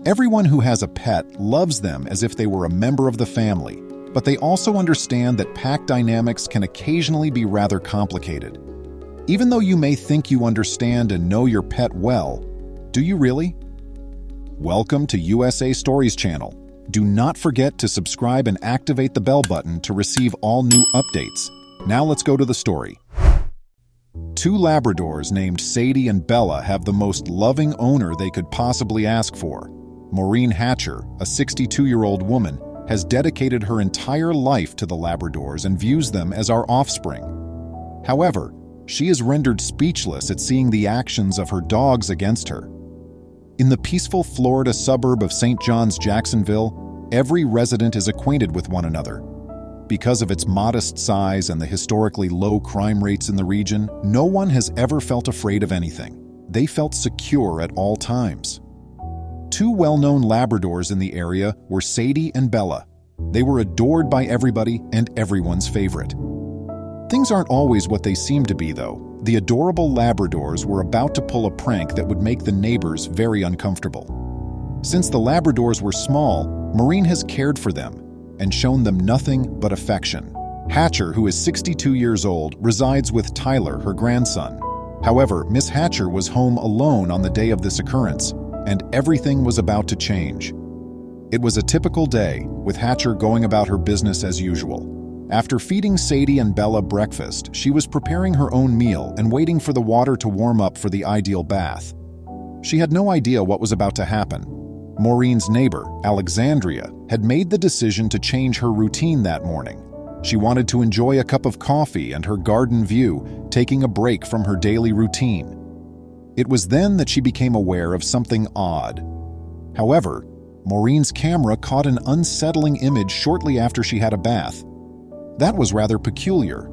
Everyone who has a pet loves them as if they were a member of the family, but they also understand that pack dynamics can occasionally be rather complicated. Even though you may think you understand and know your pet well, do you really? Welcome to USA Stories channel. Do not forget to subscribe and activate the bell button to receive all new updates. Now let's go to the story. Two Labradors named Sadie and Bella have the most loving owner they could possibly ask for. Maureen Hatcher, a 62-year-old woman, has dedicated her entire life to the Labradors and views them as our offspring. However, she is rendered speechless at seeing the actions of her dogs against her. In the peaceful Florida suburb of St. John's, Jacksonville, every resident is acquainted with one another. Because of its modest size and the historically low crime rates in the region, no one has ever felt afraid of anything. They felt secure at all times. Two well-known Labradors in the area were Sadie and Bella. They were adored by everybody and everyone's favorite. Things aren't always what they seem to be, though. The adorable Labradors were about to pull a prank that would make the neighbors very uncomfortable. Since the Labradors were small, Maureen has cared for them and shown them nothing but affection. Hatcher, who is 62 years old, resides with Tyler, her grandson. However, Miss Hatcher was home alone on the day of this occurrence, and everything was about to change. It was a typical day, with Hatcher going about her business as usual. After feeding Sadie and Bella breakfast, she was preparing her own meal and waiting for the water to warm up for the ideal bath. She had no idea what was about to happen. Maureen's neighbor, Alexandria, had made the decision to change her routine that morning. She wanted to enjoy a cup of coffee and her garden view, taking a break from her daily routine. It was then that she became aware of something odd. However, Maureen's camera caught an unsettling image shortly after she had a bath. That was rather peculiar.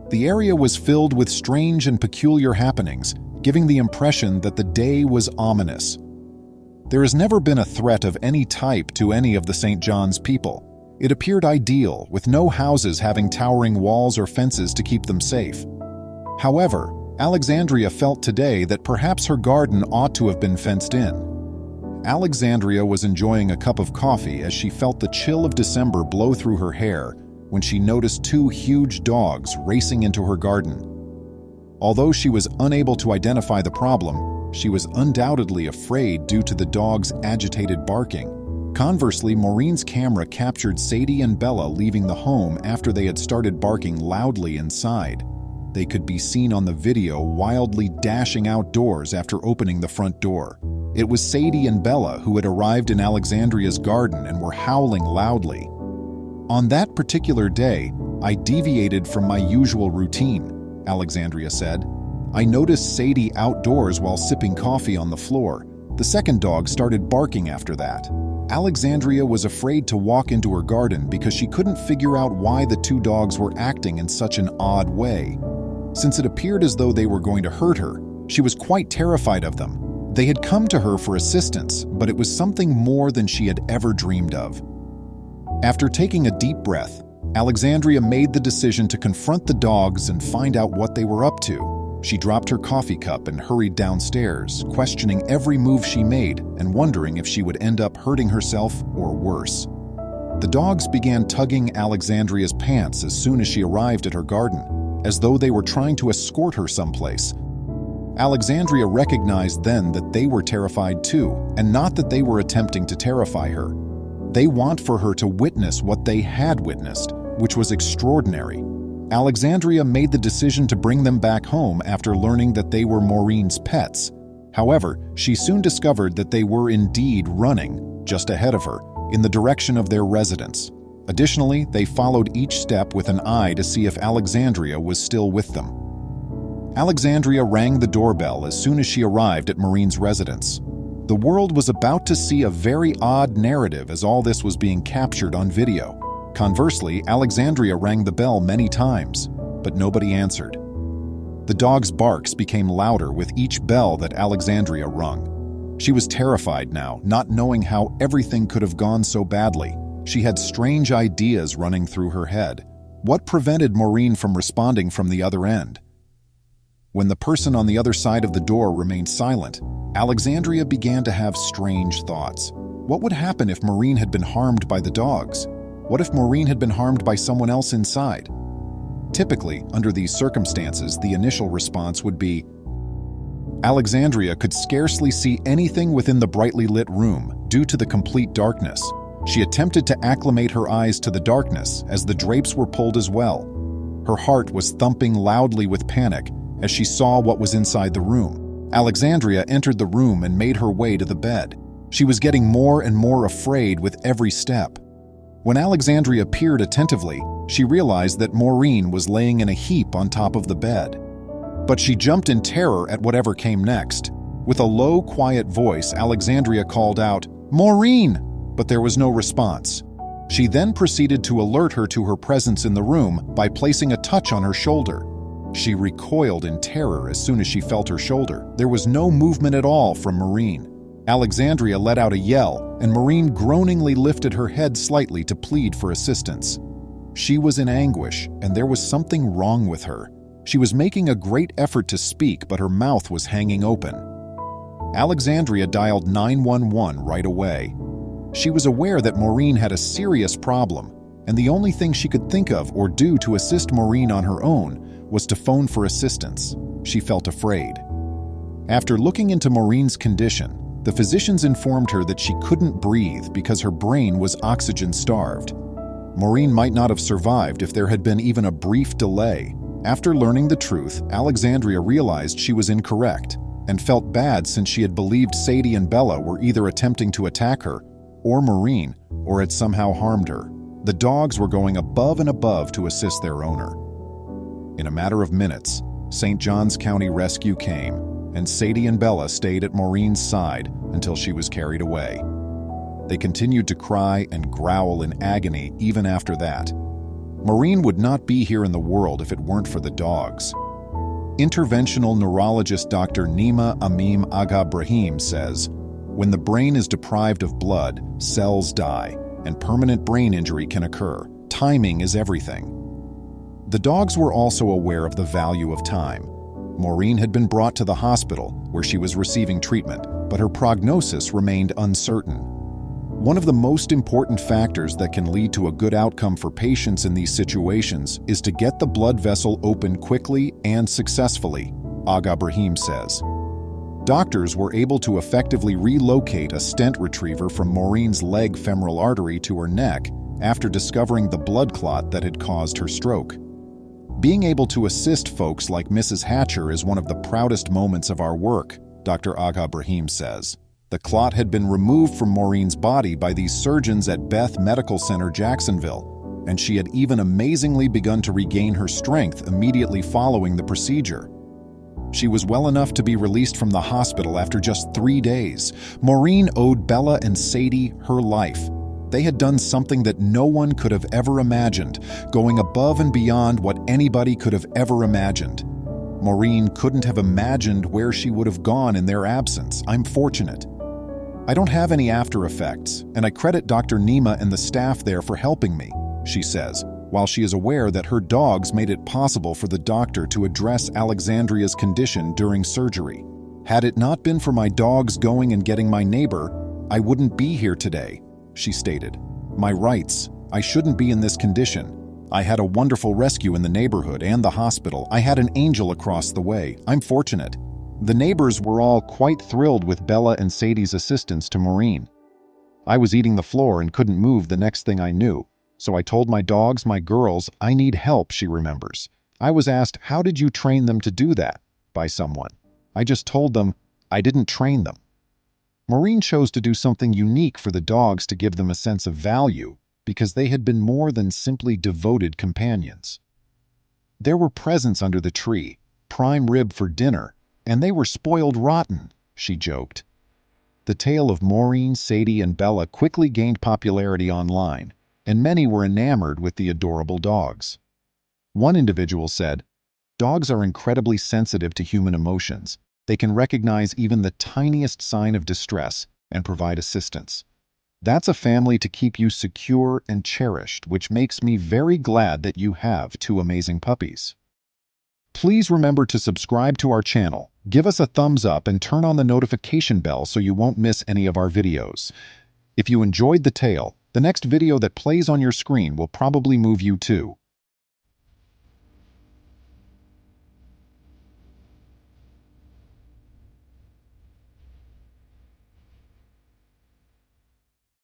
The area was filled with strange and peculiar happenings, giving the impression that the day was ominous. There has never been a threat of any type to any of the St. John's people. It appeared ideal, with no houses having towering walls or fences to keep them safe. However, Alexandria felt today that perhaps her garden ought to have been fenced in. Alexandria was enjoying a cup of coffee as she felt the chill of December blow through her hair when she noticed two huge dogs racing into her garden. Although she was unable to identify the problem, she was undoubtedly afraid due to the dogs' agitated barking. Conversely, Maureen's camera captured Sadie and Bella leaving the home after they had started barking loudly inside. They could be seen on the video wildly dashing outdoors after opening the front door. It was Sadie and Bella who had arrived in Alexandria's garden and were howling loudly. On that particular day, I deviated from my usual routine, Alexandria said. I noticed Sadie outdoors while sipping coffee on the floor. The second dog started barking after that. Alexandria was afraid to walk into her garden because she couldn't figure out why the two dogs were acting in such an odd way. Since it appeared as though they were going to hurt her, she was quite terrified of them. They had come to her for assistance, but it was something more than she had ever dreamed of. After taking a deep breath, Alexandria made the decision to confront the dogs and find out what they were up to. She dropped her coffee cup and hurried downstairs, questioning every move she made and wondering if she would end up hurting herself or worse. The dogs began tugging Alexandria's pants as soon as she arrived at her garden, as though they were trying to escort her someplace. Alexandria recognized then that they were terrified too, and not that they were attempting to terrify her. They want for her to witness what they had witnessed, which was extraordinary. Alexandria made the decision to bring them back home after learning that they were Maureen's pets. However, she soon discovered that they were indeed running, just ahead of her, in the direction of their residence. Additionally, they followed each step with an eye to see if Alexandria was still with them. Alexandria rang the doorbell as soon as she arrived at Maureen's residence. The world was about to see a very odd narrative as all this was being captured on video. Conversely, Alexandria rang the bell many times, but nobody answered. The dog's barks became louder with each bell that Alexandria rung. She was terrified now, not knowing how everything could have gone so badly. She had strange ideas running through her head. What prevented Maureen from responding from the other end? When the person on the other side of the door remained silent, Alexandria began to have strange thoughts. What would happen if Maureen had been harmed by the dogs? What if Maureen had been harmed by someone else inside? Typically, under these circumstances, the initial response would be, Alexandria could scarcely see anything within the brightly lit room due to the complete darkness. She attempted to acclimate her eyes to the darkness as the drapes were pulled as well. Her heart was thumping loudly with panic as she saw what was inside the room. Alexandria entered the room and made her way to the bed. She was getting more and more afraid with every step. When Alexandria peered attentively, she realized that Maureen was laying in a heap on top of the bed. But she jumped in terror at whatever came next. With a low, quiet voice, Alexandria called out, "Maureen!" But there was no response. She then proceeded to alert her to her presence in the room by placing a touch on her shoulder. She recoiled in terror as soon as she felt her shoulder. There was no movement at all from Maureen. Alexandria let out a yell, and Maureen groaningly lifted her head slightly to plead for assistance. She was in anguish, and there was something wrong with her. She was making a great effort to speak, but her mouth was hanging open. Alexandria dialed 911 right away. She was aware that Maureen had a serious problem, and the only thing she could think of or do to assist Maureen on her own was to phone for assistance. She felt afraid. After looking into Maureen's condition, the physicians informed her that she couldn't breathe because her brain was oxygen-starved. Maureen might not have survived if there had been even a brief delay. After learning the truth, Alexandria realized she was incorrect and felt bad since she had believed Sadie and Bella were either attempting to attack her or Maureen, or had somehow harmed her. The dogs were going above and above to assist their owner. In a matter of minutes, St. Johns County Rescue came, and Sadie and Bella stayed at Maureen's side until she was carried away. They continued to cry and growl in agony even after that. Maureen would not be here in the world if it weren't for the dogs. Interventional neurologist Dr. Nima Amim Agha Brahim says, "When the brain is deprived of blood, cells die, and permanent brain injury can occur. Timing is everything." The dogs were also aware of the value of time. Maureen had been brought to the hospital where she was receiving treatment, but her prognosis remained uncertain. One of the most important factors that can lead to a good outcome for patients in these situations is to get the blood vessel open quickly and successfully, Agha Brahim says. Doctors were able to effectively relocate a stent retriever from Maureen's leg femoral artery to her neck after discovering the blood clot that had caused her stroke. Being able to assist folks like Mrs. Hatcher is one of the proudest moments of our work, Dr. Agha Brahim says. The clot had been removed from Maureen's body by these surgeons at Beth Medical Center, Jacksonville, and she had even amazingly begun to regain her strength immediately following the procedure. She was well enough to be released from the hospital after just 3 days. Maureen owed Bella and Sadie her life. They had done something that no one could have ever imagined, going above and beyond what anybody could have ever imagined. Maureen couldn't have imagined where she would have gone in their absence. I'm fortunate. I don't have any after effects, and I credit Dr. Nima and the staff there for helping me, she says, while she is aware that her dogs made it possible for the doctor to address Alexandria's condition during surgery. Had it not been for my dogs going and getting my neighbor, I wouldn't be here today, she stated. My rights, I shouldn't be in this condition. I had a wonderful rescue in the neighborhood and the hospital. I had an angel across the way. I'm fortunate. The neighbors were all quite thrilled with Bella and Sadie's assistance to Maureen. I was eating the floor and couldn't move the next thing I knew. So I told my dogs, my girls, I need help, she remembers. I was asked, how did you train them to do that? By someone. I just told them, I didn't train them. Maureen chose to do something unique for the dogs to give them a sense of value because they had been more than simply devoted companions. There were presents under the tree, prime rib for dinner, and they were spoiled rotten, she joked. The tale of Maureen, Sadie, and Bella quickly gained popularity online, and many were enamored with the adorable dogs. One individual said, "Dogs are incredibly sensitive to human emotions. They can recognize even the tiniest sign of distress and provide assistance. That's a family to keep you secure and cherished, which makes me very glad that you have 2 amazing puppies." Please remember to subscribe to our channel, give us a thumbs up, and turn on the notification bell so you won't miss any of our videos. If you enjoyed the tale, the next video that plays on your screen will probably move you too.